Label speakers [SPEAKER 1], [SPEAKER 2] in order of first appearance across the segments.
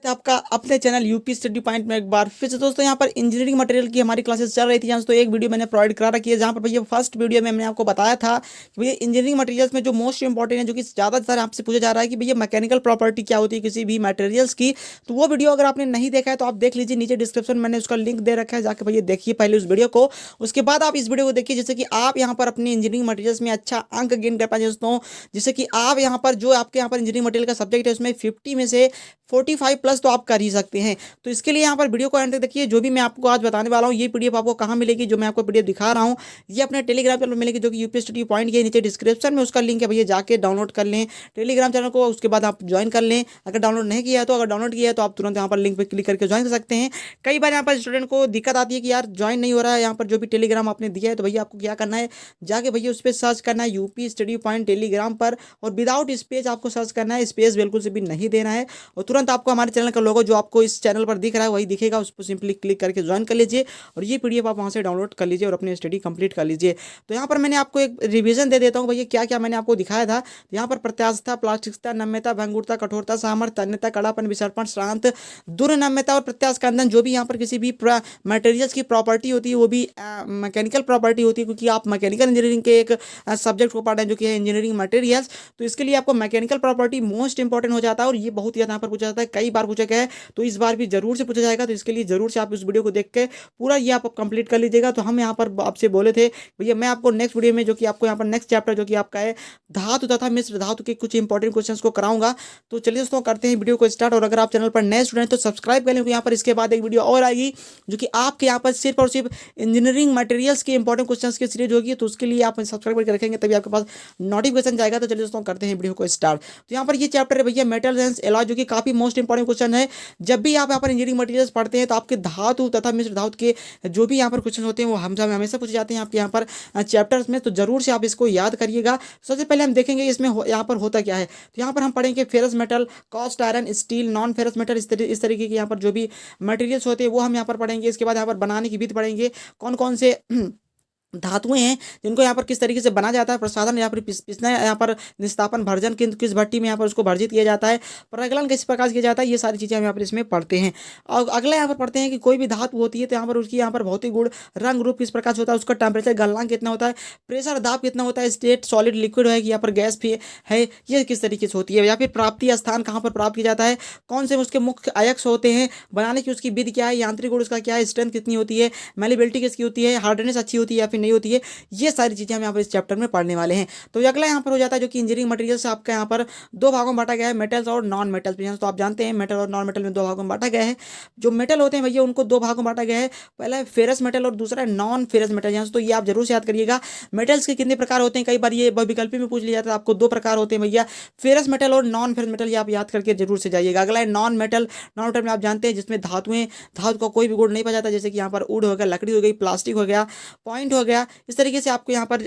[SPEAKER 1] तो आपका अपने चैनल यूपी स्टडी पॉइंट में एक बार फिर से दोस्तों यहाँ पर इंजीनियरिंग मटेरियल की हमारी क्लासेस चल रही थी। जहाँ तो एक वीडियो मैंने प्रोवाइड करा रखी है, जहाँ पर भैया फर्स्ट वीडियो में मैंने आपको बताया था कि भैया इंजीनियरिंग मटेरियल्स में जो मोस्ट इंपॉर्टेंट है, जो कि ज़्यादातर आपसे पूछा जा रहा है कि भैया मैकेनिकल प्रॉपर्टी क्या होती है किसी भी मटेरियल्स की। तो वो वीडियो अगर आपने नहीं देखा है तो आप देख लीजिए, नीचे डिस्क्रिप्शन में मैंने उसका लिंक दे रखा है, जाकर भैया देखिए पहले उस वीडियो को। उसके बाद आप इस वीडियो को देखिए, जैसे कि आप यहाँ पर अपनी इंजीनियरिंग मटेरियल्स में अच्छा अंक गेन कर पाए दोस्तों। जैसे कि आप यहाँ पर जो आपके यहाँ पर इंजीनियरिंग मटेरियल का सब्जेक्ट है उसमें 50 में से 45 प्लस तो आप कर ही सकते हैं। तो इसके लिए यहाँ पर वीडियो को एंड तक देखिए। जो भी मैं आपको आज बताने वाला हूँ, ये पीडीएफ आपको कहाँ मिलेगी, जो मैं आपको पीडीएफ दिखा रहा हूँ, ये अपने टेलीग्राम चैनल पर मिलेगी, जो कि यूपी स्टडी पॉइंट के नीचे डिस्क्रिप्शन में उसका लिंक है, भैया जाके डाउनलोड कर लें टेलीग्राम चैनल को। उसके बाद आप ज्वाइन कर लें। अगर डाउनलोड नहीं किया है तो, अगर डाउनलोड किया है तो आप तुरंत यहाँ पर लिंक पर क्लिक करके ज्वाइन कर सकते हैं। कई बार यहाँ पर स्टूडेंट को दिक्कत आती है कि यार ज्वाइन नहीं हो रहा है यहाँ पर जो भी टेलीग्राम आपने दिया है। तो भैया आपको क्या करना है, जाके भैया उस पर सर्च करना है यूपी स्टडी पॉइंट टेलीग्राम पर, और विदाउट स्पेस आपको सर्च करना है, स्पेस बिल्कुल से भी नहीं देना है। और तुरंत आपको हमारे चैनल का लोगो जो आपको इस चैनल पर दिख रहा है वही दिखेगा, उस पर सिंपली क्लिक करके ज्वाइन कर लीजिए, और ये पीडीएफ आप वहाँ से डाउनलोड कर लीजिए और अपनी स्टडी कंप्लीट कर लीजिए। तो यहाँ पर मैंने आपको एक रिवीजन दे देता हूँ भैया, क्या क्या मैंने आपको दिखाया था। यहाँ पर प्रत्यास्थता, प्लास्टिकता, नम्यता, भंगुरता, कठोरता, सामर्थ्य, तन्यता, कड़ापन, विसर्पण, श्रांत, दुर्नम्यता और प्रत्यास्कंदन, जो भी यहाँ पर किसी भी मटेरियल्स की प्रॉपर्टी होती है वो भी मैकेनिकल प्रॉपर्टी होती है, क्योंकि आप मैकेनिकल इंजीनियरिंग के एक सब्जेक्ट को पढ़ रहे हैं जो कि है इंजीनियरिंग मटेरियल्स। तो इसके लिए आपको मैकेनिकल प्रॉपर्टी मोस्ट इंपॉर्टेंट हो जाता है, और ये बहुत ज़्यादा यहाँ पर पूछा जाता है, कई बार पूछा गया है, तो इस बार भी जरूर से पूछा जाएगा। तो इसके लिए जरूर से आप इस वीडियो को देख के पूरा ये आप कंप्लीट कर लीजिएगा। तो हम यहाँ पर आपसे बोले थे भैया मैं आपको नेक्स्ट वीडियो में, जो कि आपको यहाँ पर नेक्स्ट चैप्टर जो कि आपका है धातु तथा मिश्र धातु के कुछ इंपॉर्टेंट क्वेश्चंस को कराऊंगा। तो चलिए दोस्तों करते हैं वीडियो को स्टार्ट। और अगर आप चैनल पर नए स्टूडेंट तो सब्सक्राइब कर लें, क्योंकि यहाँ पर इसके बाद एक वीडियो और आएगी जो कि आपके यहाँ पर सिर्फ और सिर्फ इंजीनियरिंग मटेरियल्स के इंपॉर्टेंट क्वेश्चंस की सीरीज होगी। तो उसके लिए आप सब्सक्राइब करके रखेंगे तभी आपके पास नोटिफिकेशन जाएगा। तो चलिए दोस्तों करते हैं वीडियो को स्टार्ट। तो यहाँ पर ये चैप्टर है भैया मेटल्स एंड एलॉय, जो कि काफी मोस्ट इंपॉर्टेंट क्वेश्चन है। जब भी आप यहाँ पर इंजीनियरिंग मटेरियल्स पढ़ते हैं तो आपके धातु तथा मिश्र धातु के जो भी यहाँ पर क्वेश्चन होते हैं वो हमेशा पूछे जाते हैं आपके यहाँ पर चैप्टर्स में। तो जरूर से आप इसको याद करिएगा। सबसे पहले हम देखेंगे इसमें यहाँ पर होता क्या है। तो यहाँ पर हम पढ़ेंगे ferrous metal, cast iron, steel, non ferrous metal, इस तरीके के यहाँ पर जो भी मटेरियल्स होते हैं वो हम यहाँ पर पढ़ेंगे। इसके बाद यहाँ पर बनाने की विधि पढ़ेंगे, कौन कौन से धातुएं हैं जिनको यहाँ पर किस तरीके से बना जाता है, प्रसाधन यहाँ पर पिसना, यहाँ पर निस्तापन, भर्जन किस भट्टी में यहाँ पर उसको भर्जित किया जाता है, प्रगलन किस प्रकार से किया जाता है, ये सारी चीज़ें हम यहाँ पर इसमें पढ़ते हैं। और अगला यहाँ पर पढ़ते हैं कि कोई भी धातु होती है तो यहाँ पर उसकी यहाँ पर भौतिक गुण, रंग रूप किस प्रकार से होता है, उसका टेम्परेचर गलनांक कितना होता है, प्रेशर दाब कितना होता है, स्टेट सॉलिड लिक्विड है कि यहाँ पर गैस भी है, ये किस तरीके से होती है, या फिर प्राप्ति स्थान कहाँ पर प्राप्त किया जाता है, कौन से उसके मुख्य अयस्क होते हैं, बनाने की उसकी विधि क्या है, यांत्रिक गुण उसका क्या है, स्ट्रेंथ कितनी होती है, मैलिबिलिटी किसकी होती है, हार्डनेस अच्छी होती है या फिर नहीं होती है, ये सारी चीज़ें हम यहाँ पर इस चैप्टर में पढ़ने वाले हैं। तो अगला यहाँ पर हो जाता है जो कि इंजीनियरिंग मटेरियल से आपका यहाँ पर दो भागों में बांटा गया है, मेटल्स और नॉन मेटल्स। तो आप जानते हैं मेटल और नॉन मेटल में दो भागों में बांटा गया है। जो मेटल होते हैं भैया उनको दो भागों में बांटा गया है, पहला है फेरस मेटल और दूसरा है नॉन फेरस मेटल। यहाँ से तो ये आप जरूर से याद करिएगा। मेटल्स के कितने प्रकार होते हैं, कई बार ये विकल्प में पूछ लिया जाता है। आपको दो प्रकार होते हैं भैया, फेरस मेटल और नॉन फेरस मेटल, ये आप याद करके जरूर से जाइएगा। अगला है नॉन मेटल। नॉन मेटल में आप जानते हैं जिसमें धातु का कोई भी गुण नहीं पाया जाता, जैसे कि यहाँ पर वुड हो गया, लकड़ी हो गई, प्लास्टिक हो गया, पॉइंट हो गया, इस तरीके से आपको यहाँ पर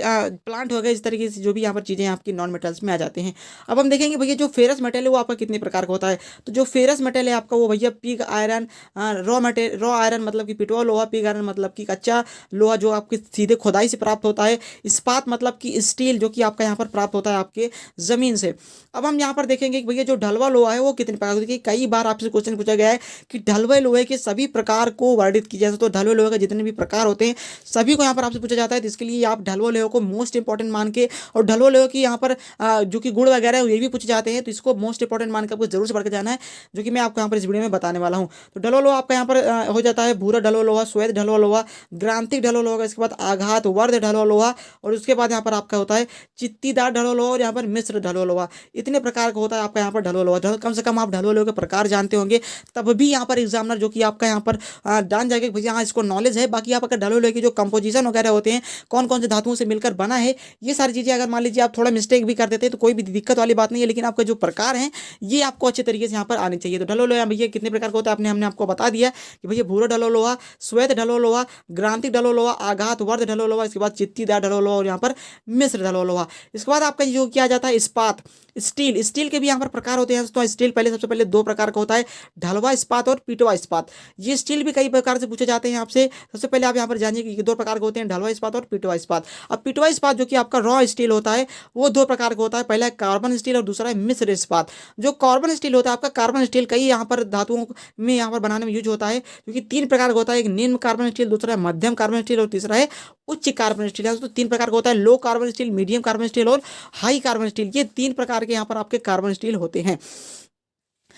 [SPEAKER 1] प्लांट हो गया, इस तरीके से जो भी यहाँ पर चीज़ें आपकी नॉन मेटल्स में आ जाते हैं। अब हम देखेंगे भैया जो फेरस मेटल है वो आपका कितने प्रकार का होता है। तो जो फेरस मेटल है आपका वो भैया पिग आयरन, रॉ आयरन मतलब कि पिटवा लोहा, पिग आयरन मतलब कि कच्चा लोहा जो आपकी सीधे खुदाई से प्राप्त होता है, इस्पात मतलब कि स्टील जो कि आपका यहाँ पर प्राप्त होता है आपके ज़मीन से। अब हम यहाँ पर देखेंगे कि भैया जो ढलवा लोहा है वो कितने प्रकार का, कई बार आपसे क्वेश्चन पूछा गया है कि ढलवे लोहे के सभी प्रकार को वर्णित कीजिए। तो ढलवे लोहे के जितने भी प्रकार होते हैं सभी को यहाँ पर आपसे पूछा जाता है। तो इसके लिए आप ढलवा लोहे को मोस्ट इंपॉर्टेंट मान के, और ढलवा लोहे की यहाँ पर जो कि गुण वगैरह है ये भी पूछे जाते हैं, तो इसको मोस्ट इंपॉर्टेंट मान के आपको जरूर से पढ़ के जाना है, जो कि मैं आपको यहाँ पर इस वीडियो में बताने वाला हूँ। तो ढलवा लोहा आपका यहाँ पर हो जाता है भूरा ढलवा लोहा, श्वेत ढलवा लोहा, ग्रांतिक ढलवा लोहा, इसके बाद आघात वर्ध ढलवा लोहा, और उसके बाद यहाँ पर आपका होता है चित्तीदार ढलवा लोहा, और यहाँ पर मिश्र ढलवा लोहा। इतने प्रकार का होता है आपका यहाँ पर ढलवा लोहा। कम से कम आप ढलवा लोहे के प्रकार जानते होंगे, तब भी यहाँ पर एग्जामिनर जो कि आपका यहाँ पर जान जाएगा कि भैया हाँ इसको नॉलेज है। बाकी आप अगर ढलवा लोहे की जो कंपोजिशन वगैरह होते हैं, कौन कौन से धातुओं से मिलकर बना है, ये सारी चीज़ें अगर मान लीजिए आप थोड़ा मिस्टेक भी कर देते हैं तो कोई भी दिक्कत वाली बात नहीं है, लेकिन आपके जो प्रकार हैं ये आपको अच्छे तरीके से यहाँ पर आने चाहिए। तो ढलवा लोहा भैया कितने प्रकार का होता है हमने आपको बता दिया कि भैया भूरा ढलवा लोहा, श्वेत ढलवा लोहा, ग्रांतिक ढलवा लोहा, आघात वर्ध ढलवा लोहा, इसके बाद चित्तीदार ढलवा लोहा, और यहाँ पर मिश्र ढलवा लोहा। इसके बाद आपका जो किया जाता है इस्पात, स्टील के भी यहाँ पर प्रकार होते हैं। तो स्टील सबसे पहले दो प्रकार का होता है, ढलवा इस्पात और पिटवा इस्पात। ये स्टील भी कई प्रकार से पूछे जाते हैं आपसे। सबसे पहले आप यहाँ पर जानिए कि दो प्रकार के होते हैं, ढलवा इस्पात और पिटवा इस्पात। अब पिटवा इस्पात जो कि आपका रॉ स्टील होता है वो दो प्रकार का होता है, पहला है कार्बन स्टील और दूसरा है मिश्र इस्पात। जो कार्बन स्टील होता है आपका, कार्बन स्टील कई यहाँ पर धातुओं में यहाँ पर बनाने में यूज होता है, क्योंकि तीन प्रकार का होता है, एक निम्न कार्बन स्टील, दूसरा है मध्यम कार्बन स्टील और तीसरा है उच्च कार्बन स्टील। तो तीन प्रकार का होता है, low carbon steel, medium carbon steel और हाई कार्बन स्टील। ये तीन प्रकार के यहाँ पर आपके कार्बन स्टील होते हैं।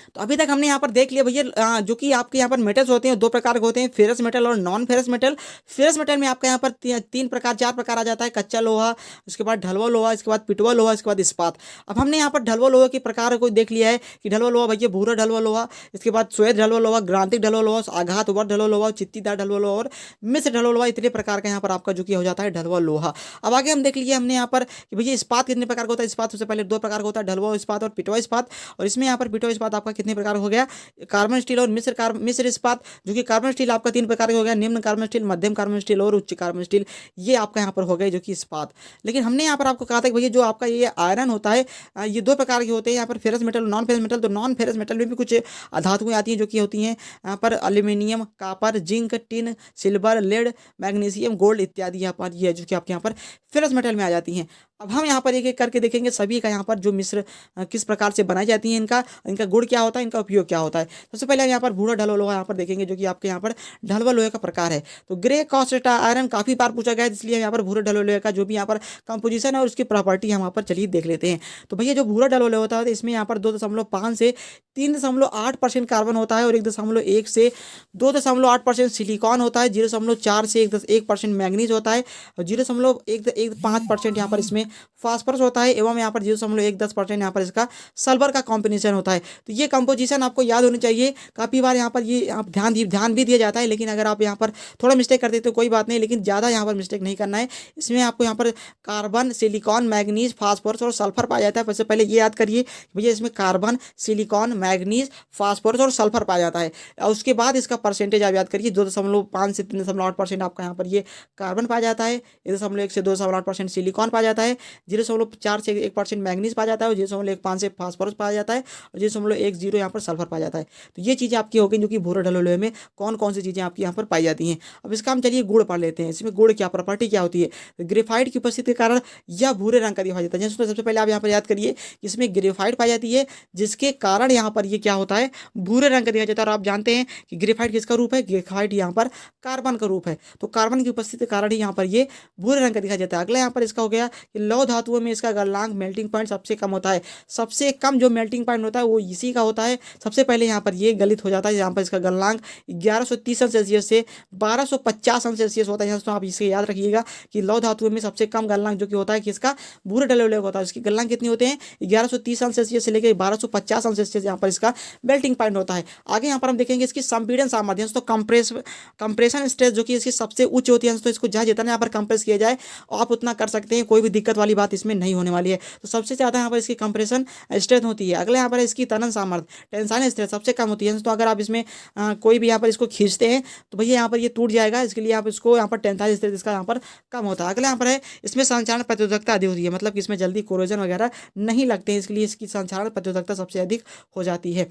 [SPEAKER 1] तो अभी तक हमने यहाँ पर देख लिया भैया जो कि आपके यहाँ पर मेटल्स होते हैं दो प्रकार के होते हैं, फेरस मेटल और non ferrous metal. Ferrous metal में आपका यहाँ पर तीन प्रकार चार प्रकार आ जाता है, कच्चा लोहा, उसके बाद ढलवा लोहा, इसके बाद पिटवा लोहा, इसके बाद इस्पात। अब हमने यहाँ पर ढलवा लोहा के प्रकार को देख लिया है कि ढलवा लोहा भैया भूरा ढलवा लोहा, इसके बाद श्वेत ढलवा लोहा, ग्रांतिक ढलवा लोहा, आघात उबर ढलवा लोहा, चित्तीदार ढलवा लोहा और मिश्र ढलवा लोहा। इतने प्रकार का यहाँ पर आपका जो कि हो जाता है ढलवा लोहा। अब आगे हम देख लिए हमने यहाँ पर कि भैया इस्पात कितने प्रकार का होता है। इस्पात सबसे पहले दो प्रकार का होता है, ढलवा इस्पात और पिटवा इस्पात। और इसमें यहाँ पर पिटवा इस्पात आपका कितने प्रकार हो गया, कार्बन स्टील और मिश्र इस्पात। जो कि कार्बन स्टील आपका तीन प्रकार का हो गया, निम्न कार्बन स्टील, मध्यम कार्बन स्टील और उच्च कार्बन स्टील। ये आपका यहाँ पर हो गए जो कि इस्पात। लेकिन हमने यहाँ पर आपको कहा था कि भैया जो आपका ये आयरन होता है ये दो प्रकार के होते हैं यहाँ पर, फेरस मेटल और नॉन फेरस मेटल। तो नॉन फेरस मेटल में भी कुछ धातुएं आती हैं जो कि होती हैं यहाँ पर aluminium, copper, zinc, tin, silver, lead, magnesium, gold इत्यादि यहाँ पर ये जो कि आपके यहाँ पर फेरस मेटल में आ जाती हैं। अब हम यहाँ पर एक एक करके देखेंगे सभी का यहाँ पर जो मिश्र किस प्रकार से बनाई जाती है, इनका गुण क्या होता है, इनका उपयोग क्या होता है। सबसे पहले हम यहाँ पर भूरा ढलवा लोहा यहाँ पर देखेंगे जो कि आपके यहाँ पर ढलवा लोहे का प्रकार है। तो ग्रे कॉस्ट आयरन काफी बार पूछा गया है, इसलिए यहाँ पर भूरा ढलवा लोहे का जो भी यहाँ पर कंपोजिशन है और उसकी प्रॉपर्टी हम यहाँ पर चलिए देख लेते हैं। तो भैया जो भूरा ढलवा लोहा होता है इसमें यहाँ पर 2.5 से 3.8% कार्बन होता है और 1.1 से 2.8% सिलिकॉन होता है, 0.4 से 1% मैग्नीज होता है और 0.115% यहाँ पर इसमें फास्फोरस होता है एवं यहाँ पर 0.10% यहाँ पर इसका सल्फर का कॉम्बिनेशन होता है। तो ये कंपोजिशन आपको याद होनी चाहिए। काफ़ी बार यहाँ पर ये आप ध्यान भी दिया जाता है, लेकिन अगर आप यहाँ पर थोड़ा मिस्टेक करते तो कोई बात नहीं, लेकिन ज़्यादा यहाँ पर मिस्टेक नहीं करना है। इसमें आपको यहाँ पर कार्बन, सिलिकॉन, मैग्नीज, फास्फोरस और सल्फर पाया जाता है। सबसे पहले ये याद करिए भैया इसमें कार्बन, सिलिकॉन, मैग्नीज, फास्फोरस और सल्फर पाया जाता है। और उसके बाद इसका परसेंटेज आप याद करिए 2.5 से 3.8% आपका यहाँ पर ये कार्बन पाया जाता है, 1.1 से 2.8% सिलिकॉन पाया जाता है, 0.4 से 1% मैग्नीज पाया जाता है और 0.15 से फास्फोरस पाया जाता है और 0.10 यहाँ पर सल्फर पाया जाता है। तो ये चीज़ें आपकी हो गई जो कि भूरे ढलवे लोहे में कौन कौन सी चीज़ें आपकी यहाँ पर पाई जाती हैं। अब इसका हम चलिए गुण पढ़ लेते हैं। इसमें गुण क्या प्रॉपर्टी क्या होती है। तो ग्रेफाइट की उपस्थिति के कारण यह भूरे रंग का दिखाई देता है। सबसे पहले आप यहाँ पर याद करिए इसमें ग्रेफाइट पाई जाती है जिसके कारण यहाँ पर ये क्या होता है, भूरे रंग का दिखाई देता है। और आप जानते हैं कि ग्रेफाइट किसका रूप है, ग्रेफाइट यहाँ पर कार्बन का रूप है। तो कार्बन की उपस्थिति के कारण ही यहाँ पर ये भूरे रंग का दिखाई देता है। अगला यहाँ पर इसका हो गया कि लौह धातुओं में इसका गलनांक मेल्टिंग पॉइंट सबसे कम होता है। सबसे कम जो मेल्टिंग पॉइंट होता है वो इसी का होता है। सबसे पहले यहाँ पर ये गलित हो जाता है। यहाँ पर इसका गलनांक 1130 अंश सेल्सियस से 1250 अंश सेल्सियस होता है। तो आप इसे याद रखिएगा कि लौह धातुओं में सबसे कम गलनांक जो कि होता है किसका, भूरे ढलवे लोहे का होता है। इसके गलनांक कितनी होते हैं, 1130 अंश सेल्सियस से लेकर 1250 अंश सेल्सियस यहाँ पर इसका मेल्टिंग पॉइंट होता है। आगे यहाँ पर हम देखेंगे इसकी संपीड़न सामर्थ्य, तो कंप्रेशन स्ट्रेस जो कि इसकी सबसे उच्च होती है। तो इसको जहाँ जितना यहाँ पर कंप्रेस किया जाए आप उतना कर सकते हैं, कोई भी दिक्कत वाली बात इसमें नहीं होने वाली है। तो सबसे ज़्यादा यहाँ पर इसकी कंप्रेशन स्ट्रेंथ होती है। अगले यहाँ पर इसकी तनन सामर्थ्य, टेंसाइल स्ट्रेंथ सबसे कम होती है। तो अगर आप इसमें कोई भी यहाँ पर इसको खींचते हैं तो भैया यहाँ पर ये टूट जाएगा, इसके लिए आप इसको यहाँ पर टेंसाइल स्ट्रेंथ इसका यहाँ पर कम होता है। अगले यहाँ पर है इसमें संचारण प्रतिरोधकता अधिक होती है, मतलब कि इसमें जल्दी कोरोजन वगैरह नहीं लगते हैं, इसके लिए इसकी संचारण प्रतिरोधकता सबसे अधिक हो जाती है।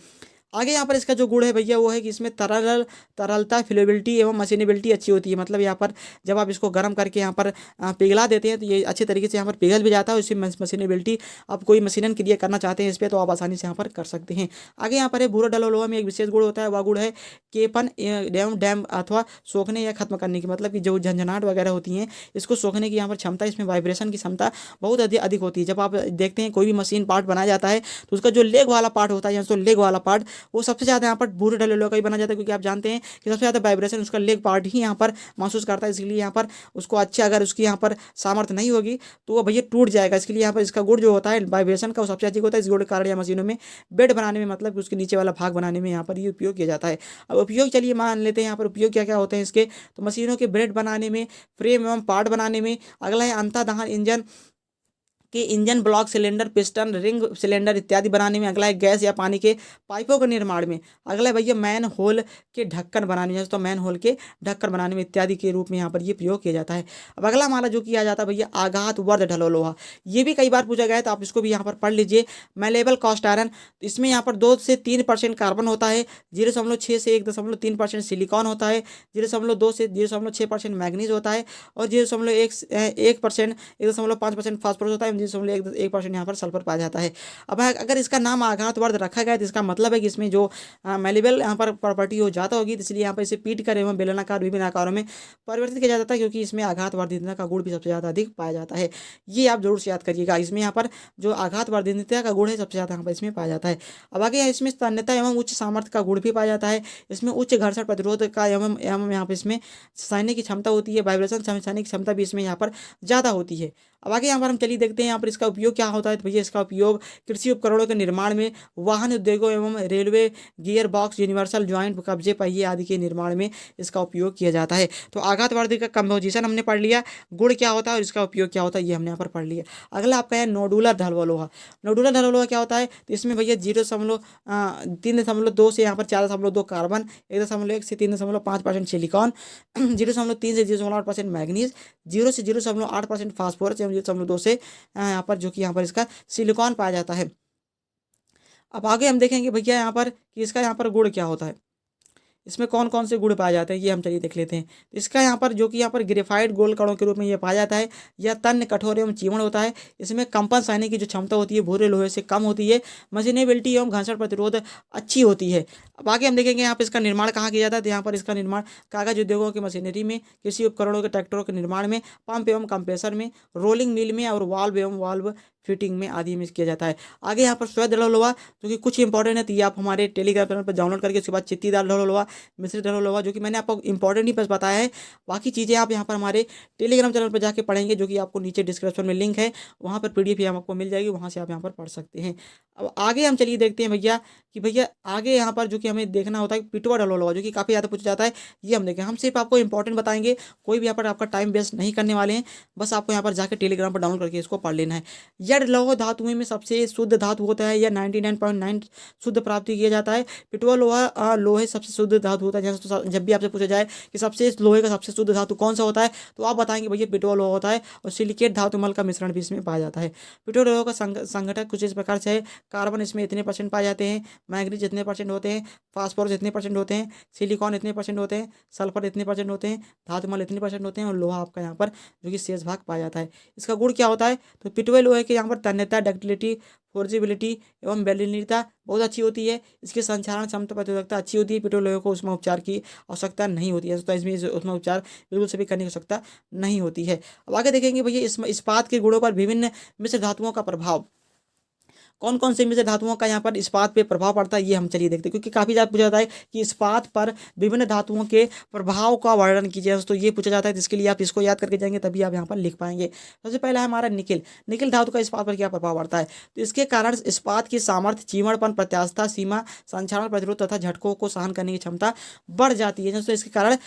[SPEAKER 1] आगे यहाँ पर इसका जो गुण है भैया वो है कि इसमें तरलता, फ्लेबिलिटी एवं मशीनेबिलिटी अच्छी होती है। मतलब यहाँ पर जब आप इसको गर्म करके यहाँ पर पिघला देते हैं तो ये अच्छे तरीके से यहाँ पर पिघल भी जाता है। इसमें मशीनेबिलिटी, आप कोई मशीनन क्रिया करना चाहते हैं इस पर तो आप आसानी से यहाँ पर कर सकते हैं। आगे यहाँ पर है भूरा ढलवा लोहा में एक विशेष गुण होता है, वह गुण है केपन एवं डैम अथवा सोखने या खत्म करने की। मतलब कि जो झंझनाहट वगैरह होती हैं इसको सोखने की यहाँ पर क्षमता, इसमें वाइब्रेशन की क्षमता बहुत अधिक होती है। जब आप देखते हैं कोई भी मशीन पार्ट बनाया जाता है तो उसका जो लेग वाला पार्ट होता है, तो लेग वाला पार्ट वो सबसे ज़्यादा यहाँ पर भूरे ढलवे लोहे का ही बना जाता है, क्योंकि आप जानते हैं कि सबसे ज़्यादा वाइब्रेशन उसका लेग पार्ट ही यहाँ पर महसूस करता है। इसलिए यहाँ पर उसको अच्छा, अगर उसकी यहाँ पर सामर्थ्य नहीं होगी तो वो भैया टूट जाएगा। इसके लिए यहाँ पर इसका गुण जो होता है वाइब्रेशन का वो सबसे अधिक होता है। इस गुण के कारण या मशीनों में बेड बनाने में, मतलब उसके नीचे वाला भाग बनाने में यहाँ पर ये उपयोग किया जाता है। अब उपयोग चलिए मान लेते हैं यहाँ पर उपयोग क्या क्या होते हैं इसके। तो मशीनों के ब्रेड बनाने में, फ्रेम एवं पार्ट बनाने में। अगला है अंतर्दहन इंजन के engine, block, cylinder, piston, ring cylinder इत्यादि बनाने में। अगला है गैस या पानी के पाइपों के निर्माण में। अगला है भैया मैन होल के ढक्कन बनाने में, तो मैन होल के ढक्कन बनाने में इत्यादि के रूप में यहाँ पर ये प्रयोग किया जाता है। अब अगला हमारा जो किया जाता है भैया आघात वर्ध ढलो लोहा। ये भी कई बार पूछा गया है, तो आप इसको भी यहाँ पर पढ़ लीजिए। मैलेबल कास्ट आयरन, इसमें यहाँ पर 2 से 3% कार्बन होता है, 0.6 से 1.3% सिलिकॉन होता है, 0.2 से 0.6% मैग्नीज होता है, और 0.1% 1.5% फास्फोरस होता है, 0.1% यहाँ पर सल्फर पाया जाता है। अब अगर इसका नाम आघात वर्ध रखा गया तो इसका मतलब है कि इसमें जो मेलेबल यहाँ पर प्रॉपर्टी हो जाता होगी, तो इसलिए यहाँ पर इसे पीट कर एवं बेलनाकार विभिन्न आकारों में परिवर्तित किया जाता है, क्योंकि इसमें आघात वर्धनीयता का गुण भी सबसे ज़्यादा अधिक पाया जाता है। ये आप जरूर से याद करिएगा। इसमें यहाँ पर जो आघात वर्धनीयता का गुण है सबसे ज़्यादा यहाँ पर इसमें पाया जाता है। अब आगे इसमें तन्यता एवं उच्च सामर्थ्य का गुण भी पाया जाता है। इसमें उच्च घर्षण प्रतिरोध का एवं यहाँ पर इसमें सहने की क्षमता होती है, वाइब्रेशन सहने की क्षमता भी इसमें यहाँ पर ज़्यादा होती है। अब आगे यहाँ पर हम चलिए देखते हैं यहाँ पर इसका उपयोग क्या होता है। तो भैया इसका उपयोग कृषि उपकरणों के निर्माण में, वाहन उद्योगों एवं railway, gear box, universal joint, कब्जे पहिए आदि के निर्माण में इसका उपयोग किया जाता है। तो आघात वर्ध का कंपोजिशन हमने पढ़ लिया, गुण क्या होता है और इसका उपयोग क्या होता है ये हमने यहाँ पर पढ़ लिया। अगला आपका है नोडुलर ढलवा लोहा। नोडुलर ढलवा लोहा क्या होता है, तो इसमें भैया 0.3.2 से यहाँ पर 4.2 कार्बन, 1.1 से 3.5% सिलिकॉन, 0.3 से 0.8% मैग्नीज, 0 से 0.8% फास्फोरस एवं 0.2 से यहाँ पर जो कि यहाँ पर इसका सिलिकॉन पाया जाता है। अब आगे हम देखेंगे भैया यहाँ पर कि इसका यहाँ पर गुण क्या होता है, इसमें कौन कौन से गुण पाए जाते हैं ये हम चलिए देख लेते हैं। तो इसका यहाँ पर जो कि यहाँ पर ग्रेफाइट गोल्ड कणों के रूप में ये पाया जाता है। यह तन्य, कठोर एवं चिवण होता है। इसमें कंपन सहने की जो क्षमता होती है भूरे लोहे से कम होती है। मशीनेबिलिटी एवं घर्षण प्रतिरोध अच्छी होती है। अब आगे हम देखेंगे यहाँ पर इसका निर्माण कहाँ किया जाता है। तो यहाँ पर इसका निर्माण कागज उद्योगों की मशीनरी में, कृषि उपकरणों के ट्रैक्टरों के निर्माण में, पंप एवं कंप्रेसर में, रोलिंग मिल में, और वाल्व एवं वाल्व फिटिंग में आदि में किया जाता है। आगे यहाँ पर स्वेद ढलवा लोहा जो कि कुछ इंपॉर्टेंट है, तो ये आप हमारे टेलीग्राम चैनल पर डाउनलोड करके उसके बाद चित्तीदार ढलवा लोहा, मिश्रित ढलवा लोहा, जो कि मैंने आपको इंपॉर्टेंट ही बस बताया है। बाकी चीज़ें आप यहाँ पर हमारे टेलीग्राम चैनल पर जाके पढ़ेंगे, जो कि आपको नीचे डिस्क्रिप्शन में लिंक है, वहाँ पर PDF ही आपको मिल जाएगी, वहाँ से आप यहाँ पर पढ़ सकते हैं। अब आगे हम चलिए देखते हैं भैया कि भैया आगे यहाँ पर जो कि हमें देखना होता है पिटवा ढलवा लोहा, जो कि काफ़ी ज़्यादा पूछा जाता है। ये हम देखें, हम सिर्फ आपको इंपॉर्टेंट बताएंगे, कोई भी यहाँ पर आपका टाइम वेस्ट नहीं करने वाले हैं। बस आपको यहाँ पर जाकर टेलीग्राम पर डाउनलोड करके इसको पढ़ लेना है। यह लौह धातुओं में सबसे शुद्ध धातु होता है, यह 99.9 शुद्ध प्राप्ति किया जाता है। पिटवा लोहा लोहे सबसे शुद्ध धातु होता है। जैसे जब भी आपसे पूछा जाए कि सबसे लोहे का सबसे शुद्ध धातु कौन सा होता है, तो आप बताएंगे भैया पिटवा लोहा होता है। और सिलिकेट धातु मल का मिश्रण भी इसमें पाया जाता है। पिटवा लोहा का संगठन कुछ इस प्रकार से है। कार्बन इसमें इतने % पाए जाते हैं, मैग्नीज इतने % होते हैं, फास्फोरस इतने % होते हैं, सिलिकॉन इतने % होते हैं, सल्फर इतने % होते हैं, धातुमल इतने % होते हैं, और लोहा आपका यहाँ पर जो कि शेष भाग पाया जाता है। इसका गुण क्या होता है, तो पिटवे लोहे के यहाँ पर तन्यता, डक्टिलिटी, फोर्जिबिलिटी एवं बेलिनीता बहुत अच्छी होती है। इसकी संचारण क्षमता, प्रतिरोधकता अच्छी होती है। पिटवे लोहे को उसमें उपचार की आवश्यकता नहीं होती है, तो इसमें उसमें उपचार बिल्कुल से भी करने की आवश्यकता नहीं होती है। अब आगे देखेंगे भैया इस्पात के गुणों पर विभिन्न मिश्र धातुओं का प्रभाव, कौन कौन से मिश्र धातुओं का यहाँ पर इस्पात पे प्रभाव पड़ता है ये हम चलिए देखते हैं, क्योंकि काफ़ी ज़्यादा पूछा जाता है कि इस्पात पर विभिन्न धातुओं के प्रभाव का वर्णन कीजिए। तो ये पूछा जाता है, जिसके लिए आप इसको याद करके जाएंगे तभी आप यहाँ पर लिख पाएंगे। सबसे पहला है हमारा निकिल। निकिल धातु का इस्पात पर क्या प्रभाव पड़ता है, तो इसके कारण इस्पात की सामर्थ्य, चीमड़पन, प्रत्यास्थता सीमा, संक्षारण प्रतिरोध तथा झटकों को सहन करने की क्षमता बढ़ जाती है। तो इसके कारण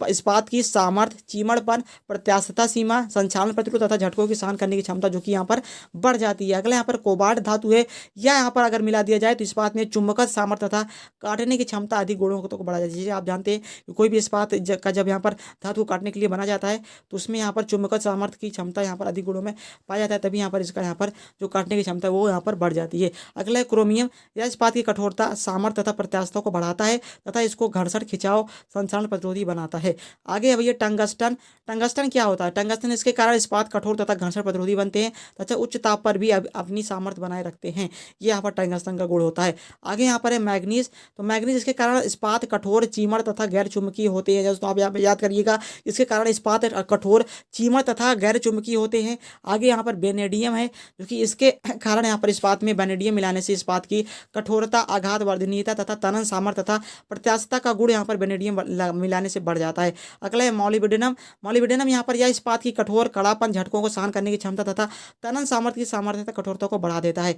[SPEAKER 1] इस्पात की सामर्थ्य, चीमड़पन, प्रत्यास्थता सीमा, संक्षारण प्रतिरोध तथा झटकों की सहन करने की क्षमता जो कि यहाँ पर बढ़ जाती है। अगला यहाँ पर कोबाल्ट धातु है, या यहाँ पर अगर मिला दिया जाए तो इस्पात में चुंबकत्व सामर्थ्य तथा काटने की क्षमता आदि गुणों को बढ़ा जाती है। जैसे आप जानते हैं कि कोई भी इस्पात का जब यहाँ पर धातु काटने के लिए बना जाता है तो उसमें यहाँ पर चुंबकत्व सामर्थ्य की क्षमता यहाँ पर अधिक गुणों में पाया जाता है, तभी यहाँ पर इसका यहाँ पर जो काटने की क्षमता है वो यहाँ पर बढ़ जाती है। अगला है क्रोमियम। यह इस्पात की कठोरता, सामर्थ्य तथा प्रत्यास्थता को बढ़ाता है तथा इसको घर्षण, खिंचाव, संक्षारण प्रतिरोधी बनाता है। आगे है भैया टंगस्टन। टंगस्टन क्या होता है, टंगस्टन इसके कारण इस्पात कठोर तथा घर्षण प्रतिरोधी बनते हैं तथा उच्च ताप पर भी अपनी सामर्थ्य बनाए रखते हैं। ये यहाँ पर टंगस्टन का गुण होता है। आगे यहाँ पर है मैग्नीज। तो मैग्नीज इसके कारण इस्पात कठोर, चीमड़ तथा गैर चुंबकीय होते हैं। तो आप यहाँ पे याद करिएगा, इसके कारण इस्पात कठोर, चीमड़ तथा गैर चुंबकीय होते हैं। आगे यहाँ पर वेनेडियम है, जो कि इसके कारण यहाँ पर इस्पात में वेनेडियम मिलाने से इस्पात की कठोरता, आघात वर्धनीयता तथा तनन सामर्थ्य तथा प्रत्यास्थता का गुण यहाँ पर वेनेडियम मिलाने से बढ़ जाता है। अगला है मॉलिब्डेनम। मॉलिब्डेनम यहाँ पर यह इस्पात की कठोर, कड़ापन, झटकों को सहन करने की क्षमता तथा तनन सामर्थ्य की सामर्थ्य तथा कठोरता को बढ़ा देता है।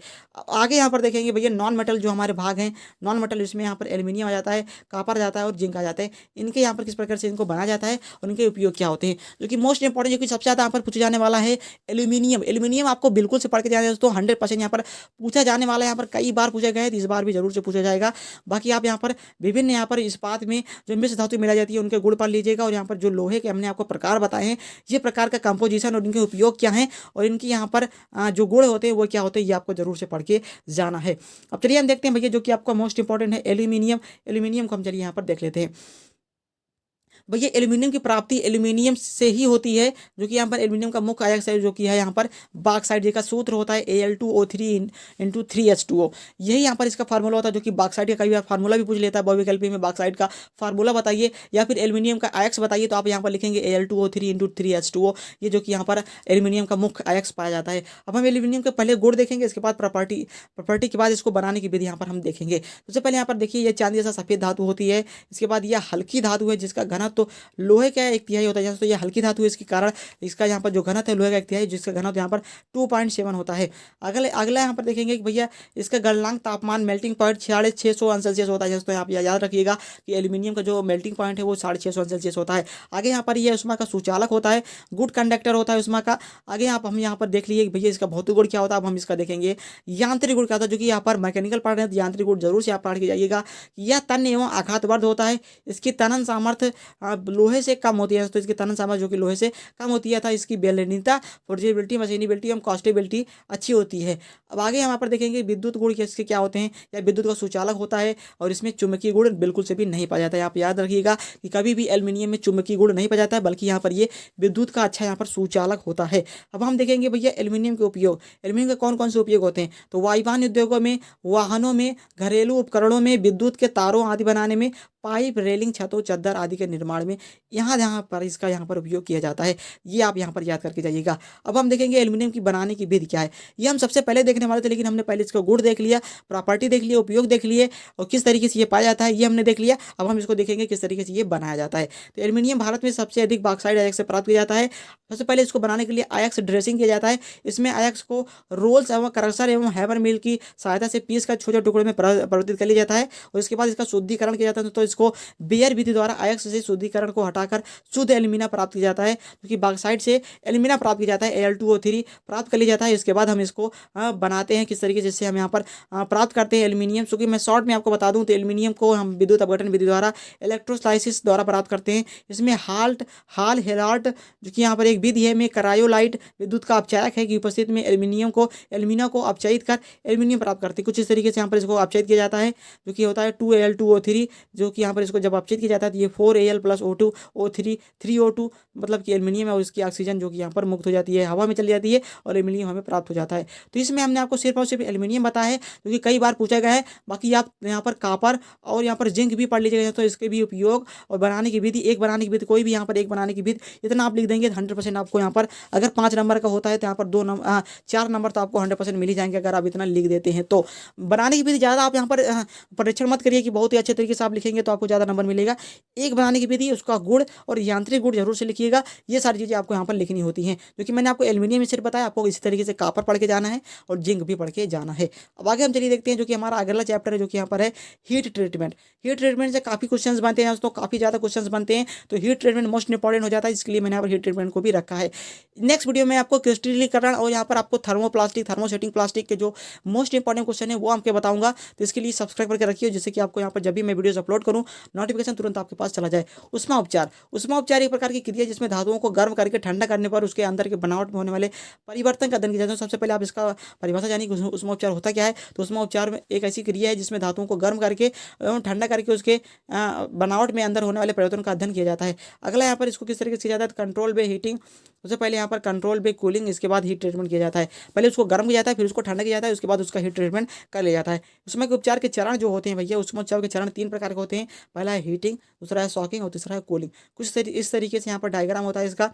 [SPEAKER 1] आगे यहाँ पर देखेंगे भैया नॉन मेटल जो हमारे भाग हैं, नॉन मेटल इसमें यहाँ पर एल्यूमिनियम आ जाता है, कॉपर जाता है और जिंक आ जाता है। इनके यहाँ पर किस प्रकार से इनको बनाया जाता है और इनके उपयोग क्या होते हैं, जो कि मोस्ट इंपॉर्टेंट, जो कि सबसे ज़्यादा यहाँ पर पूछा जाने वाला है एल्यूमिनियम। एल्यूमिनियम आपको बिल्कुल से पढ़ के जाना है दोस्तों, 100% यहाँ पर पूछा जाने वाला है। यहाँ पर कई बार पूछा गया है, तो इस बार भी जरूर से पूछा जाएगा। बाकी आप यहाँ पर विभिन्न यहाँ पर इस्पात में जो मिश्र धातु मिलाई जाती है उनके गुण पढ़ लीजिएगा। और यहाँ पर जो लोहे के हमने आपको प्रकार बताए हैं, ये प्रकार का कंपोजिशन और इनके उपयोग क्या है और इनकी यहाँ पर जो गुण होते हैं वो क्या होते हैं, ये आपको जरूर से पढ़ के जाना है। अब चलिए हम देखते हैं भैया जो कि आपका मोस्ट इंपॉर्टेंट है एल्यूमिनियम। एल्यूमिनियम को हम चलिए यहाँ पर देख लेते हैं। भैया एल्यूमिनियम की प्राप्ति एल्यूमिनियम से ही होती है, जो कि यहाँ पर एल्यूमिनियम का मुख्य अयस्क है जो कि है यहाँ पर बॉक्साइट, जिसका सूत्र होता है Al2O3 इंटू 3H2O। यही यहाँ पर इसका फार्मूला होता है, जो कि बॉक्साइट का कई बार फार्मूला भी पूछ लेता है बहुविकल्पी में, बॉक्साइट का फार्मूला बताइए या फिर एल्यूमिनियम का अयस्क बताइए, तो आप यहाँ पर लिखेंगे Al2O3 इंटू 3H2O। ये जो कि यहाँ पर एल्यूमिनियम का मुख्य अयस्क पाया जाता है। अब हम एल्यूमिनियम के पहले गुण देखेंगे, इसके बाद प्रॉपर्टी के बाद इसको बनाने की विधि यहाँ पर हम देखेंगे। सबसे पहले यहाँ पर देखिए, ये चांदी जैसा सफेद धातु होती है। इसके बाद यह हल्की धातु है जिसका घनत्व तो लोहे का 1/3 होता है, तो ये हल्की धातु है, इसके कारण इसका यहाँ पर जो घनत्व है लोहे का 1/3, जिसका घनत्व यहाँ पर 2.7 होता है। अगला यहाँ पर देखेंगे कि भैया इसका गलनांक तापमान मेल्टिंग पॉइंट 650 अंश सेल्सियस होता है। दोस्तों आप याद रखिएगा कि एल्यूमिनियम का जो मेल्टिंग पॉइंट है वो 650 अंश सेल्सियस होता है। आगे यहाँ पर ये उष्मा का सुचालक होता है, गुड कंडक्टर होता है उष्मा का। आगे हम यहाँ पर देख लीजिए भैया इसका भौतिक गुण क्या होता है। अब हम इसका देखेंगे यांत्रिक गुण क्या होता है, जो कि यहाँ पर मैकेनिकल पढ़ रहे हैं तो यांत्रिक गुण जरूर से आप पढ़ के जाइएगा। यह तन्य एवं आघातवर्ध होता है, इसकी तनन सामर्थ्य लोहे से कम होती है, तो इसकी तनन सामर्थ्य जो कि लोहे से कम होती है था, इसकी बेलनीयता, फोर्जेबिलिटी, मशीनिबिलिटी एवं कॉस्टेबिलिटी अच्छी होती है। अब आगे हम यहाँ पर देखेंगे विद्युत गुण इसके क्या होते हैं, या विद्युत का सुचालक होता है और इसमें चुंबकीय गुण बिल्कुल से भी नहीं पाया जाता है। आप याद रखिएगा कि कभी भी एल्यूमिनियम में चुंबकीय गुण नहीं पाया जाता है, बल्कि यहाँ पर ये विद्युत का अच्छा यहाँ पर सुचालक होता है। अब हम देखेंगे भैया एल्यूमिनियम के उपयोग, एल्यूमिनियम के कौन कौन से उपयोग होते हैं, तो वायुयान उद्योगों में, वाहनों में, घरेलू उपकरणों में, विद्युत के तारों आदि बनाने में, पाइप, रेलिंग, छतों, चद्दर आदि के निर्माण में यहाँ पर इसका यहाँ पर उपयोग किया जाता है। ये आप यहाँ पर याद करके जाइएगा। अब हम देखेंगे एल्यूमिनियम की बनाने की विधि क्या है। ये हम सबसे पहले देखने वाले थे, लेकिन हमने पहले इसका गुण देख लिया, प्रॉपर्टी देख लिया, उपयोग देख लिए और किस तरीके से ये पाया जाता है ये हमने देख लिया। अब हम इसको देखेंगे किस तरीके से ये बनाया जाता है। तो एल्यूमिनियम भारत में सबसे अधिक बॉक्साइट अयस्क से प्राप्त किया जाता है। सबसे पहले इसको बनाने के लिए अयस्क ड्रेसिंग किया जाता है। इसमें अयस्क को रोल्स एवं क्रशर एवं हैमर मिल की सहायता से पीस कर छोटे टुकड़े में परिवर्तित कर लिया जाता है और इसके बाद इसका शुद्धिकरण किया जाता है। तो इसको बेयर विधि द्वारा अयस्क से शुद्धिकरण को हटाकर शुद्ध एल्यूमिना प्राप्त किया जाता है, क्योंकि बॉक्साइट से एल्यूमिना प्राप्त किया जाता है, Al2O3 प्राप्त कर लिया जाता है। इसके बाद हम इसको बनाते हैं किस तरीके से, जिससे हम यहाँ पर प्राप्त करते हैं एल्यूमिनियम। क्योंकि मैं शॉर्ट में आपको बता दूं तो एल्यूमिनियम को हम विद्युत अपघटन विधि द्वारा इलेक्ट्रोलाइसिस द्वारा प्राप्त करते हैं। इसमें हाल हेराल्ट जो कि यहाँ पर एक विधि है में क्रायोलाइट विद्युत का अपचायक है कि उपस्थित में एल्यूमिना को अपचयित कर एल्यूमिनियम प्राप्त करते हैं। कुछ इस तरीके से यहाँ पर इसको अपचयित किया जाता है, जो कि होता है 2Al2O3, जो कि यहाँ पर इसको जब अपचयित किया जाता है तो ये 4Al + O2 O3 3O2, मतलब कि एल्यूमिनियम है और इसकी ऑक्सीजन जो कि यहाँ पर मुक्त हो जाती है, हवा में चली जाती है और एल्यूमिनियम हमें प्राप्त हो जाता है। तो इसमें हमने आपको सिर्फ और सिर्फ एल्यूमिनियम बताया है, क्योंकि कई बार पूछा गया है। बाकी आप यहाँ पर कॉपर और यहाँ पर जिंक भी पढ़ लीजिएगा, तो इसके भी उपयोग और बनाने की विधि, एक बनाने की विधि, कोई भी यहाँ पर एक बनाने की विधि, इतना आप लिख देंगे 100% आपको यहाँ पर, अगर 5 नंबर का होता है तो यहाँ पर 4 नंबर तो आपको 100% मिल ही जाएंगे, अगर आप इतना लिख देते हैं तो। बनाने की विधि ज़्यादा आप यहाँ पर परीक्षण मत करिए कि बहुत ही अच्छे तरीके से आप लिखेंगे तो आपको ज़्यादा नंबर मिलेगा। एक बनाने की विधि, उसका गुण और यांत्रिक गुण जरूर से लिखिएगा। ये सारी चीज़ें आपको यहाँ पर लिखनी होती हैं, क्योंकि मैंने आपको एल्यूमिनियम में सिर्फ बताया, आपको इसी तरीके से कॉपर पढ़ के जाना है और जिंक भी पढ़ के जाना है। अब आगे हम चलिए देखते हैं जो कि हमारा अगला चैप्टर है, जो कि यहाँ पर है हीट ट्रीटमेंट। हीट ट्रीटमेंट से काफ़ी क्वेश्चंस बनते हैं दोस्तों, काफ़ी ज़्यादा क्वेश्चंस बनते हैं, तो हीट ट्रीटमेंट मोस्ट इंपॉर्टेंट हो जाता है, इसके लिए मैंने यहाँ पर हीट ट्रीटमेंट को भी रखा है। नेक्स्ट वीडियो में आपको क्रिस्टलीकरण और यहाँ पर आपको थर्मोसेटिंग प्लास्टिक के जो मोस्ट इंपॉर्टेंट क्वेश्चन है वो आपके बताऊंगा। तो इसके लिए सब्सक्राइब करके रखिए, जिससे कि आपको यहाँ पर जब भी मैं वीडियोस अपलोड करूँ नोटिफिकेशन तुरंत आपके पास चला जाए। उष्मा उपचार एक प्रकार की क्रिया जिसमें धातुओं को गर्म करके ठंडा करने पर उसके अंदर के बनावट में होने वाले परिवर्तन का अध्ययन किया जाता है। सबसे पहले आप इसका परिभाषा जानिए कि उष्मा उपचार होता क्या है। तो उष्मा उपचार में एक ऐसी क्रिया है जिसमें धातुओं को गर्म करके एवं ठंडा करके उसके बनावट में अंदर होने वाले परिवर्तन का अध्ययन किया जाता है। अगला यहाँ पर इसको किस तरीके से किया जाता है, कंट्रोल बे हीटिंग। सबसे पहले यहाँ पर कंट्रोल बे कूलिंग, इसके बाद हीट ट्रीटमेंट किया जाता है। पहले उसको गर्म किया जाता है, फिर उसको ठंडा किया जाता है, उसके बाद उसका हीट ट्रीटमेंट कर लिया जाता है। उसमें के उपचार के चरण जो होते हैं भैया, उष्मा उपचार के चरण 3 प्रकार के होते हैं। पहला है हीटिंग, दूसरा है शॉकिंग और तीसरा है कूलिंग। कुछ इस तरीके से यहाँ पर डायग्राम होता है इसका,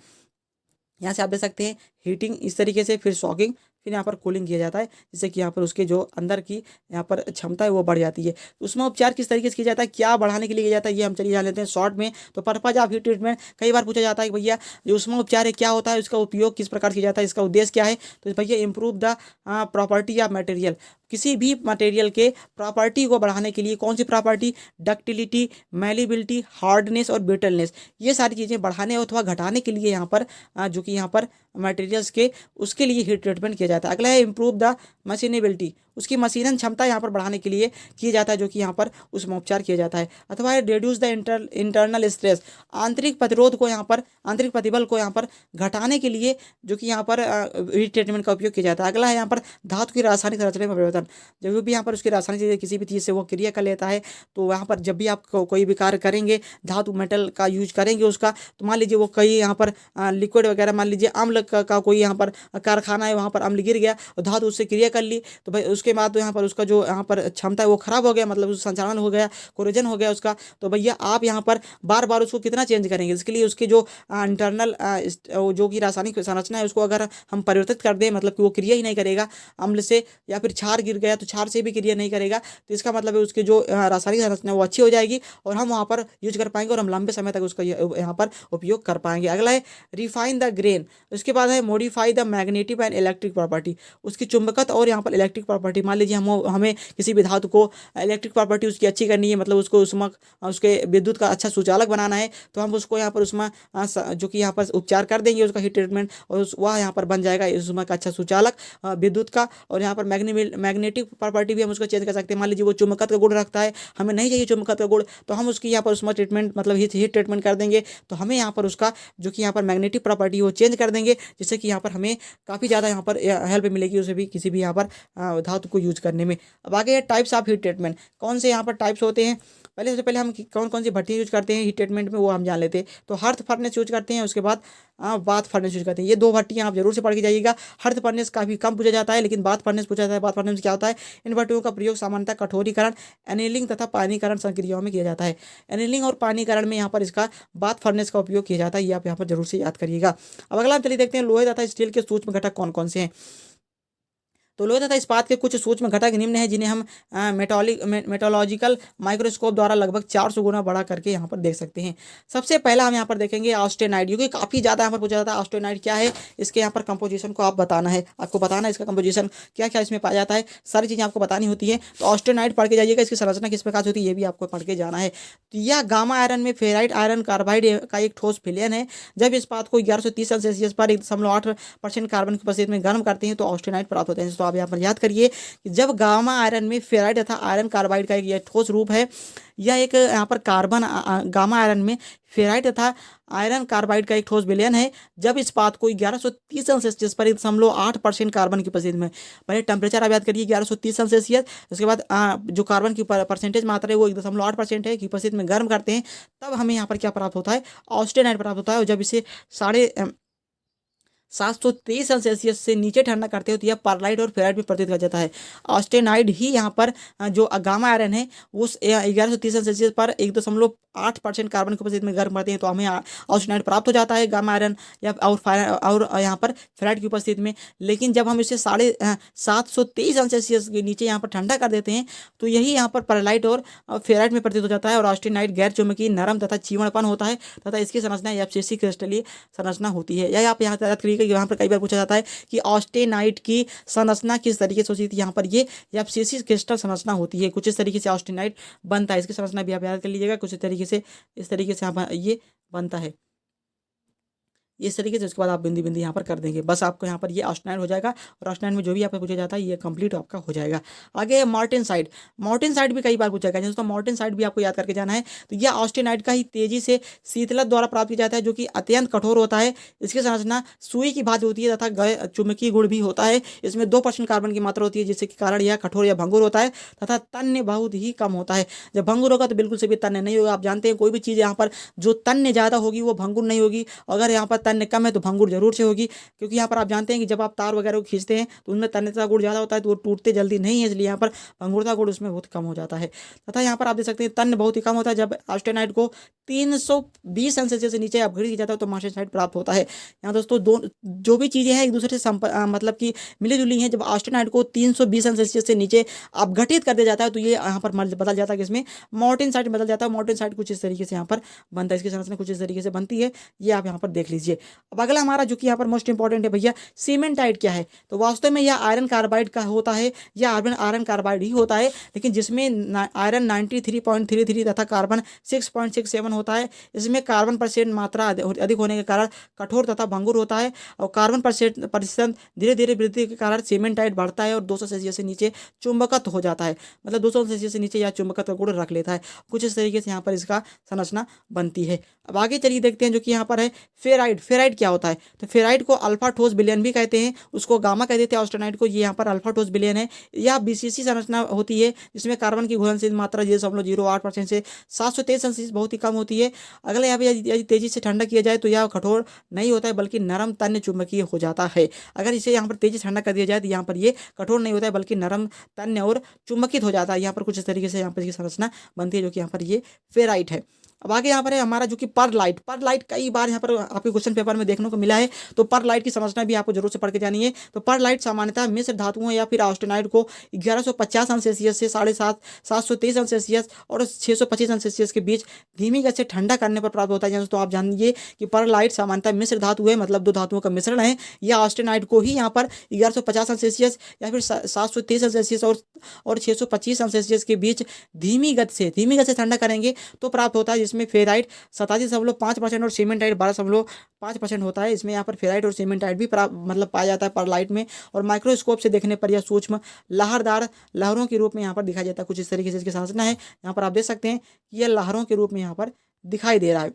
[SPEAKER 1] यहाँ से आप देख सकते हैं हीटिंग इस तरीके से, फिर शॉकिंग, फिर यहाँ पर कूलिंग किया जाता है, जिससे कि यहाँ पर उसके जो अंदर की यहाँ पर क्षमता है वो बढ़ जाती है। उसमें उपचार किस तरीके से किया जाता है, क्या बढ़ाने के लिए किया जाता है, ये हम चलिए जान लेते हैं शॉर्ट में। तो पर्पज ऑफ हीट ट्रीटमेंट कई बार पूछा जाता है कि भैया जो उसमें उपचार है क्या होता है, उसका उपयोग किस प्रकार किया जाता है, इसका उद्देश्य क्या है। तो भैया improve the property of material, किसी भी मटेरियल के प्रॉपर्टी को बढ़ाने के लिए कौन सी प्रॉपर्टी, डक्टिलिटी, मैलिबिलिटी, हार्डनेस और ब्रिटलनेस, ये सारी चीज़ें बढ़ाने अथवा घटाने के लिए यहाँ पर जो कि यहाँ पर मटेरियल्स के उसके लिए हीट ट्रीटमेंट किया जाता है। अगला है इम्प्रूव द मशीनेबिलिटी, उसकी मशीनन क्षमता यहाँ पर बढ़ाने के लिए किया जाता है, जो कि यहाँ पर उसमें उपचार किया जाता है। अथवा है रिड्यूस द इंटरनल स्ट्रेस, आंतरिक प्रतिरोध को यहाँ पर, आंतरिक प्रतिबल को यहाँ पर घटाने के लिए जो कि यहाँ पर हीट ट्रीटमेंट का उपयोग किया जाता है। अगला है यहाँ पर धातु की रासायनिक संरचना में परिवर्तन, जब भी यहाँ पर उसकी रासायनिक चीज़ किसी भी चीज़ से वो क्रिया कर लेता है, तो यहाँ पर जब भी आप कोई भी कार्य करेंगे, धातु मेटल का यूज करेंगे उसका, तो मान लीजिए वो कई यहाँ पर लिक्विड वगैरह, मान लीजिए अम्ल का कोई यहाँ पर कारखाना है, वहाँ पर अम्ल गिर गया और धातु उससे क्रिया कर ली, तो भाई उसके बाद तो यहाँ पर उसका जो यहाँ पर क्षमता है वो खराब हो गया, मतलब उस संचालन हो गया, कोरोजन हो गया उसका। तो भैया आप यहाँ पर बार बार उसको कितना चेंज करेंगे, इसके लिए उसके जो इंटरनल जो कि रासायनिक संरचना है उसको अगर हम परिवर्तित कर दें, मतलब कि वो क्रिया ही नहीं करेगा अम्ल से, या फिर क्षार गिर गया तो क्षार से भी क्रिया नहीं करेगा, तो इसका मतलब है उसकी जो रासायनिक संरचना है वो अच्छी हो जाएगी और हम वहाँ पर यूज कर पाएंगे और हम लंबे समय तक उसका यहाँ पर उपयोग कर पाएंगे। अगला है रिफाइन द ग्रेन, उसके बाद है modify the magnetic and electric property, उसकी चुंबकत्व और यहाँ पर इलेक्ट्रिक प्रॉपर्टी, मान लीजिए हमें किसी भी धातु को इलेक्ट्रिक प्रॉपर्टी उसकी अच्छी करनी है, मतलब उसको उसमें उसके विद्युत का अच्छा सुचालक बनाना है, तो हम उसको यहाँ पर उसमें जो कि यहाँ पर उपचार कर देंगे उसका हीट ट्रीटमेंट, और वह यहाँ पर बन जाएगा उसमें का अच्छा सुचालक विद्युत का। और यहाँ पर मैग्नेटिक प्रॉपर्टी भी हम उसको चेंज कर सकते हैं, मान लीजिए वो चुंबकत्व का गुण रखता है, हमें नहीं चाहिए चुंबकत्व का गुण, तो हम उसकी यहाँ पर उसमें ट्रीटमेंट मतलब हीट ट्रीटमेंट कर देंगे, तो हमें यहाँ पर उसका जो कि यहाँ पर मैग्नेटिक प्रॉपर्टी वो चेंज कर देंगे, जिससे कि यहाँ पर हमें काफ़ी ज़्यादा यहाँ पर हेल्प मिलेगी उसे भी किसी भी यहाँ पर धातु को यूज करने में। अब आगे टाइप्स ऑफ हीट ट्रीटमेंट, कौन से यहाँ पर टाइप्स होते हैं, पहले सबसे पहले हम कौन कौन सी भट्टी यूज करते हैं हीट ट्रीटमेंट में वो हम जान लेते हैं। तो हर्थ फर्नेस यूज करते हैं, उसके बाद बाथ फर्नेस यूज करते हैं। ये दो भट्टियाँ आप जरूर से पढ़ के जाइएगा। हर्थ फर्नेस काफ़ी कम पूछा जाता है, लेकिन बाथ फर्नेस पूछा जाता है। बाथ फर्नेस क्या होता है, इन भट्टियों का प्रयोग सामान्यतः कठोरीकरण, एनीलिंग तथा पानीकरण संक्रियाओं में किया जाता है। एनीलिंग और पानीकरण में यहाँ पर इसका बाथ फर्नेस का उपयोग किया जाता है, ये आप यहाँ पर जरूर से याद करिएगा। अब अगला हम चलिए देखते हैं लोहे तथा स्टील के सूक्ष्म घटक कौन कौन से हैं। तो लोहे तथा इस्पात के कुछ सूक्ष्म घटक निम्न हैं, जिन्हें हम मेटोलॉजिकल माइक्रोस्कोप द्वारा लगभग 400 गुना बड़ा करके यहाँ पर देख सकते हैं। सबसे पहला हम यहाँ पर देखेंगे ऑस्टेनाइड, क्योंकि काफ़ी ज़्यादा यहाँ पर पूछा जाता है ऑस्टेनाइड क्या है, इसके यहाँ पर कंपोजिशन को आप बताना है, आपको बताना है इसका कंपोजिशन क्या क्या इसमें पाया जाता है, सारी चीज़ें आपको बतानी होती है। तो ऑस्टेनाइड पढ़ के जाइएगा, इसकी संरचना किस प्रकार से होती है ये भी आपको पढ़ के जाना है। तो यह गामा आयरन में फेराइट आयरन कार्बाइड का एक ठोस विलयन है। जब इस्पात को 1130 सेल्सियस पर 1.8% कार्बन की उपस्थिति में गर्म करते हैं तो ऑस्टेनाइड प्राप्त होते हैं। तो आप यहाँ पर याद करिए कि जब गामा आयरन में फेराइड तथा आयरन कार्बाइड का एक यह ठोस रूप है, यह एक यहाँ पर कार्बन गामा आयरन में फेराइड तथा आयरन कार्बाइड का एक ठोस विलयन है। जब इस्पात को 1130 सेल्सियस पर 1.8% कार्बन की उपस्थिति में, पहले टेम्परेचर आप याद करिए 1130 सेल्सियस, उसके बाद जो कार्बन की परसेंटेज मात्रा है वो 1.8% है की उपस्थिति में गर्म करते हैं, तब हमें यहाँ पर क्या प्राप्त होता है, ऑस्टेनाइड प्राप्त होता है। और जब इसे 723 सेल्सियस से नीचे ठंडा करते हो तो यह परलाइट और फेराइट में परिवर्तित कर जाता है। ऑस्टेनाइड ही यहाँ पर जो गामा आयरन है वो 1130 सेल्सियस पर 1.8% कार्बन की उपस्थिति में गर्म करते हैं, तो हमें ऑस्टेनाइड प्राप्त हो जाता है गामा आयरन या और यहाँ पर फेराइट की उपस्थिति में। लेकिन जब हम इसे 723 सेल्सियस के नीचे यहाँ पर ठंडा कर देते हैं तो यही यहाँ पर परलाइट और फेराइट में परिवर्तित हो जाता है, और ऑस्टेनाइड गैर चुंबकीय, नरम तथा चिकनापन होता है तथा इसकी संरचना एफसीसी क्रिस्टलीय संरचना होती है। यह आप यहाँ याद करिए, यहाँ पर कई बार पूछा जाता है कि ऑस्टेनाइड की संरचना किस तरीके से होती है, यहाँ पर ये एफसीसी क्रिस्टल संरचना होती है। कुछ इस तरीके से ऑस्टेनाइड बनता है, इसकी संरचना भी आप याद कर लीजिएगा। कुछ इस तरीके से यहाँ पर ये बनता है इस तरीके से। उसके बाद आप बिंदी बिंदी यहाँ पर कर देंगे, बस आपको यहाँ पर ये ऑस्टेनाइड हो जाएगा। और ऑस्टेनाइड में जो भी आपको पूछा जाता है ये कंप्लीट आपका हो जाएगा। आगे मार्टेनसाइड, मार्टेनसाइड भी कई बार पूछा गया, दोस्तों मार्टेनसाइड भी आपको याद करके जाना है। तो यह ऑस्टेनाइड का ही तेजी से शीतलक द्वारा प्राप्त किया जाता है, जो कि अत्यंत कठोर होता है। इसकी संरचना सुई की भांति होती है तथा चुंबकीय गुण भी होता है। इसमें 2% कार्बन की मात्रा होती है, जिसके कारण यह कठोर या भंगुर होता है तथा तन्य बहुत ही कम होता है। जब भंगुर होगा तो बिल्कुल से भी तन्य नहीं होगा। आप जानते हैं कोई भी चीज़ यहाँ पर जो तन्य ज़्यादा होगी वो भंगुर नहीं होगी, अगर यहाँ पर तन्य कम है तो भंगुर जरूर से होगी। क्योंकि यहाँ पर आप जानते हैं कि जब आप तार वगैरह को खींचते हैं तो उनमें तन्यता गुण ज़्यादा होता है, तो वो टूटते जल्दी नहीं है, इसलिए यहाँ पर भंगुरता गुण उसमें बहुत कम हो जाता है। तथा यहाँ पर आप देख सकते हैं तन्य बहुत ही कम होता है। जब ऑस्टेनाइड को 320 सेल्सियस से नीचे अपग्रेड किया जाता है तो मार्टेनसाइट प्राप्त होता है। यहाँ दोस्तों जो भी चीज़ें हैं एक दूसरे से मतलब कि मिली जुली हैं। जब ऑस्टेनाइट को 320 सेल्सियस से नीचे अपघटित कर दिया जाता है तो ये यहाँ पर बदल जाता है, इसमें मार्टेनसाइट बदल जाता है। मार्टेनसाइट कुछ इस तरीके से यहाँ पर बनता है, इसकी संरचना कुछ इस तरीके से बनती है, ये आप यहाँ पर देख लीजिए। अब अगला हमारा जो कि यहाँ पर मोस्ट इंपॉर्टेंट है भैया, सीमेंटाइट क्या है। तो वास्तव में यह आयरन कार्बाइड का होता है, या आयरन कार्बाइड ही होता है, लेकिन जिसमें आयरन 93.33 तथा कार्बन 6.67 होता है। इसमें कार्बन % मात्रा अधिक होने के कारण कठोर तथा भंगुर होता है, और कार्बन प्रतिशत धीरे धीरे वृद्धि के कारण सीमेंटाइट बढ़ता है और 200 सेल्सियस से नीचे चुंबकत्व हो जाता है, मतलब 200 सेल्सियस से नीचे यह चुंबकत्व गुण रख लेता है। कुछ इस तरीके से यहाँ पर इसका संरचना बनती है। अब आगे चलिए देखते हैं जो कि यहाँ पर है फेराइड। फेराइड क्या होता है। तो फेराइड को अल्फा ठोस विलयन भी कहते हैं, उसको गामा कहते थे ऑस्टेनाइट को, ये यहाँ पर अल्फा ठोस विलयन है। यह BCC संरचना होती है, जिसमें कार्बन की घुलनशील मात्रा 0.08% से 723 सेल्सियस बहुत ही कम होती है। अगले यहाँ पर यदि तेजी से ठंडा किया जाए तो यह कठोर नहीं होता है बल्कि नरम तन्य चुंबकीय हो जाता है। अगर इसे यहाँ पर तेजी से ठंडा कर दिया जाए तो यहाँ पर ये कठोर नहीं होता है बल्कि नरम तन्य और चुंबकित हो जाता है। यहाँ पर कुछ इस तरीके से यहाँ पर इसकी संरचना बनती है, जो कि यहाँ पर ये फेराइट है। अब आगे यहाँ पर है हमारा जो कि पर्लाइट। पर्लाइट कई बार यहाँ पर आपके क्वेश्चन पेपर में देखने को मिला है, तो पर्लाइट की संरचना भी आपको जरूर से पढ़ के जानी है। तो पर्लाइट सामान्यतः मिश्र धातुओं या फिर ऑस्टेनाइट को 1150 अंश सेल्सियस से 723 अंश सेल्सियस और 625 अंश सेल्सियस के बीच धीमी गति से ठंडा करने पर प्राप्त होता है। तो आप जानिए कि पर्लाइट सामान्यतः मिश्र धातु है, मतलब दो धातुओं का मिश्रण है। या ऑस्टेनाइट को ही यहाँ पर 1150 अंश सेल्सियस या फिर 723 अंश सेल्सियस और 625 अंश सेल्सियस के बीच धीमी गति से ठंडा करेंगे तो प्राप्त होता है, जिसमें फेराइट 87.5% और सीमेंटाइट 12.5% होता है। इसमें यहाँ पर फेराइट और सीमेंटाइट भी मतलब पाया जाता है पर्लाइट में, और माइक्रोस्कोप से देखने पर यह सूक्ष्म लहरदार लहरों के रूप में यहाँ पर दिखाई देता है। कुछ इस तरीके से इसकी संरचना है। यहाँ पर आप देख सकते हैं कि यह लहरों के रूप में यहाँ पर दिखाई दे रहा है,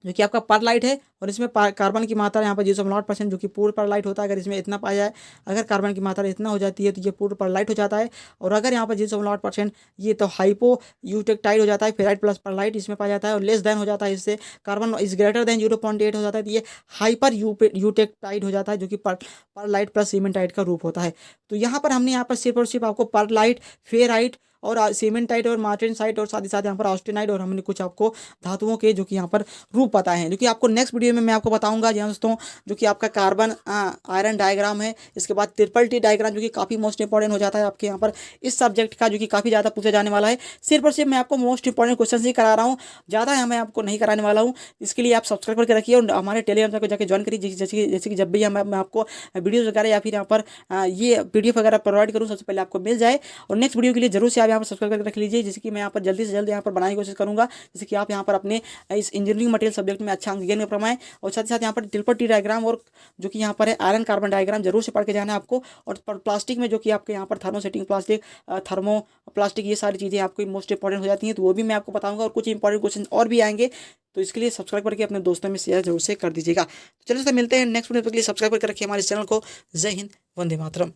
[SPEAKER 1] जो कि आपका पर्लाइट है। और इसमें कार्बन की मात्रा यहाँ पर 0.8%, जो कि पूर्ण पर्लाइट होता है। अगर इसमें इतना पाया जाए, अगर कार्बन की मात्रा इतना हो जाती है तो ये पूर्ण पर्लाइट हो जाता है। और अगर यहाँ पर 0.8% ये तो हाइपो यूटेक्टाइड हो जाता है, फेराइट प्लस पर्लाइट इसमें पाया जाता है। और लेस देन हो जाता है, इससे कार्बन इज ग्रेटर देन 0.8 हो जाता है, तो ये हाइपर यूटेक्टाइड हो जाता है, जो कि पर्लाइट प्लस सीमेंटाइट का रूप होता है। तो यहाँ पर हमने यहाँ पर सिर्फ और सिर्फ आपको पर्लाइट, फेराइट और सीमेंटाइट और मार्टेनसाइट और साथ ही साथ यहाँ पर ऑस्टेनाइट और हमने कुछ आपको धातुओं के जो कि यहाँ पर रूप पता है, जो कि आपको नेक्स्ट वीडियो में मैं आपको बताऊंगा। जी दोस्तों, जो कि आपका कार्बन आयरन डायग्राम है, इसके बाद ट्रिपल टी डायग्राम, जो कि काफ़ी मोस्ट इंपॉर्टेंट हो जाता है आपके यहाँ पर इस सब्जेक्ट का, जो कि काफ़ी ज़्यादा पूछा जाने वाला है। सिर्फ और सिर्फ मैं आपको मोस्ट इंपॉर्टेंट क्वेश्चन ही करा रहा हूँ, ज़्यादा मैं आपको नहीं कराने वाला हूँ। इसके लिए आप सब्सक्राइब करके रखिए और हमारे टेलीग्राम को जाकर ज्वाइन करिए, जैसे कि जब भी मैं आपको वीडियोज़ वगैरह या फिर यहाँ पर ये PDF वगैरह प्रोवाइड करूँ, सबसे पहले आपको मिल जाए। और नेक्स्ट वीडियो के लिए जरूर से आप यहाँ पर सब्सक्राइब करके रख लीजिए, जिससे कि मैं यहाँ पर जल्दी से जल्दी यहाँ पर बनाने की कोशिश करूँगा, जैसे कि आप यहाँ पर अपने इस इंजीनियरिंग मटेरियल सब्जेक्ट में अच्छा अंक गेन कर पाएं। और साथ ही साथ यहाँ पर ट्रिपल टी डायग्राम और जो कि यहाँ पर है आयरन कार्बन डायग्राम जरूर से पढ़ के जाना है आपको। और प्लास्टिक में जो कि आपके यहाँ पर थर्मोसेटिंग प्लास्टिक, थर्मो प्लास्टिक, ये सारी चीज़ें आपको मोस्ट इंपॉर्टेंट हो जाती हैं, तो वो भी मैं आपको बताऊँगा। और कुछ इंपॉर्टेंट क्वेश्चन और भी आएंगे, तो इसके लिए सब्सक्राइब करके अपने दोस्तों में शेयर जरूर से कर दीजिएगा। तो चलिए मिलते हैं नेक्स्ट वीडियो के लिए। सब्सक्राइब करके रखिए हमारे चैनल को। जय हिंद, वंदे मातरम।